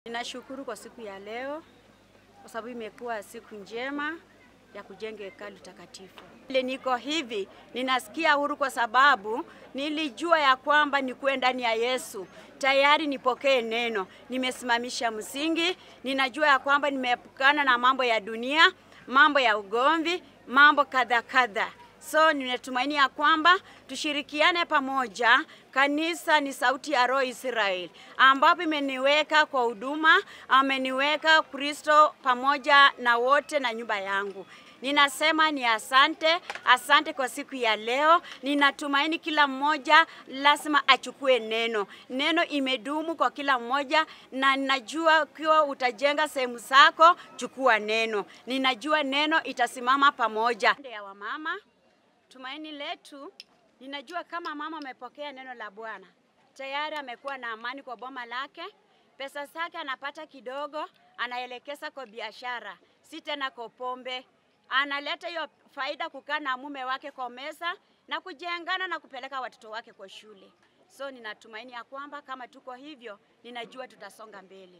Ninashukuru kwa siku ya leo kwa sababu imekuwa siku njema ya kujenga hekalu takatifu. Ile niko hivi, ninasikia huru kwa sababu nilijua ya kwamba nikuwe ndani ya Yesu. Tayari nipokee neno. Nimesimamisha msingi, ninajua ya kwamba nimeepukana na mambo ya dunia, mambo ya ugomvi, mambo kadha. So ninatumaini ya kwamba tushirikiane pamoja. Kanisa ni sauti ya Roho Israeli, ambapo imeniweka kwa huduma, ameniweka Kristo pamoja na wote na nyumba yangu. Ninasema ni asante kwa siku ya leo. Ninatumaini kila mmoja lazima achukue neno. Neno imedumu kwa kila mmoja, na ninajua ukiwa utajenga sehemu zako, chukua neno. Ninajua neno itasimama pamoja. Ya wamama, tumaini letu, ninajua kama mama amepokea neno la Bwana, tayari amekuwa na amani kwa boma lake, pesa zake anapata kidogo, anaelekeza kwa biashara, si tena kwa pombe. Analeta hiyo faida kukaa na mume wake kwa meza na kujengana na kupeleka watoto wake kwa shule. So ninatumaini ya kwamba kama tuko hivyo, ninajua tutasonga mbele.